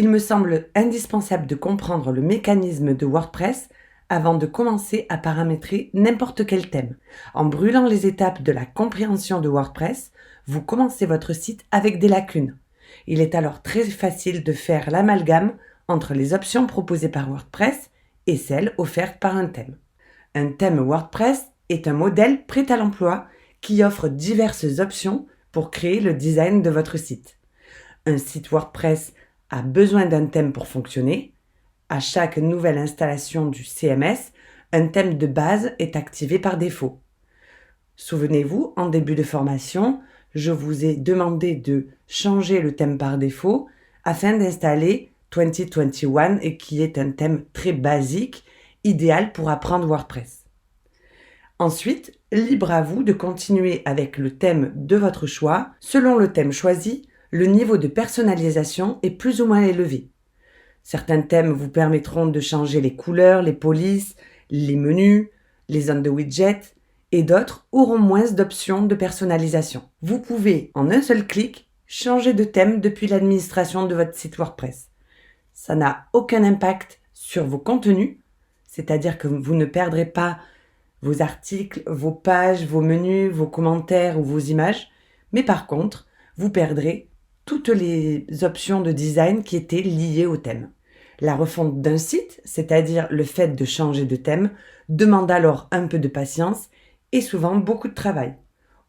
Il me semble indispensable de comprendre le mécanisme de WordPress avant de commencer à paramétrer n'importe quel thème. En brûlant les étapes de la compréhension de WordPress, vous commencez votre site avec des lacunes. Il est alors très facile de faire l'amalgame entre les options proposées par WordPress et celles offertes par un thème. Un thème WordPress est un modèle prêt à l'emploi qui offre diverses options pour créer le design de votre site. Un site WordPress a besoin d'un thème pour fonctionner. À chaque nouvelle installation du CMS, un thème de base est activé par défaut. Souvenez-vous, en début de formation, je vous ai demandé de changer le thème par défaut afin d'installer 2021 et qui est un thème très basique, idéal pour apprendre WordPress. Ensuite, libre à vous de continuer avec le thème de votre choix. Selon le thème choisi, le niveau de personnalisation est plus ou moins élevé. Certains thèmes vous permettront de changer les couleurs, les polices, les menus, les zones de widgets, et d'autres auront moins d'options de personnalisation. Vous pouvez, en un seul clic, changer de thème depuis l'administration de votre site WordPress. Ça n'a aucun impact sur vos contenus, c'est-à-dire que vous ne perdrez pas vos articles, vos pages, vos menus, vos commentaires ou vos images, mais par contre, vous perdrez toutes les options de design qui étaient liées au thème. La refonte d'un site, c'est-à-dire le fait de changer de thème, demande alors un peu de patience et souvent beaucoup de travail.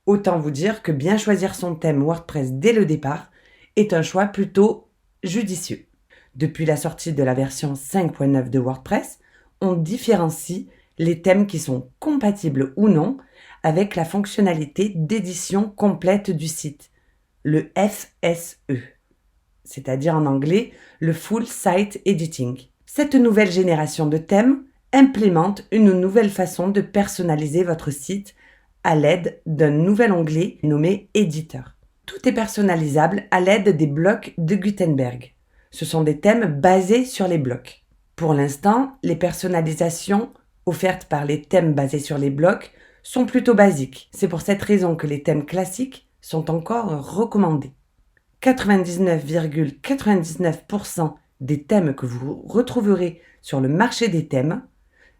Autant vous dire que bien choisir son thème WordPress dès le départ est un choix plutôt judicieux. Depuis la sortie de la version 5.9 de WordPress, on différencie les thèmes qui sont compatibles ou non avec la fonctionnalité d'édition complète du site, le FSE, c'est-à-dire en anglais le Full Site Editing. Cette nouvelle génération de thèmes implémente une nouvelle façon de personnaliser votre site à l'aide d'un nouvel onglet nommé Éditeur. Tout est personnalisable à l'aide des blocs de Gutenberg. Ce sont des thèmes basés sur les blocs. Pour l'instant, les personnalisations offertes par les thèmes basés sur les blocs sont plutôt basiques. C'est pour cette raison que les thèmes classiques sont encore recommandés. 99,99% des thèmes que vous retrouverez sur le marché des thèmes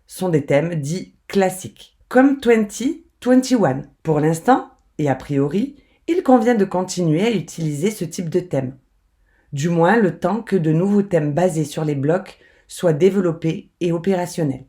sont des thèmes dits classiques, comme 2021. Pour l'instant, et a priori, il convient de continuer à utiliser ce type de thème. Du moins le temps que de nouveaux thèmes basés sur les blocs soient développés et opérationnels.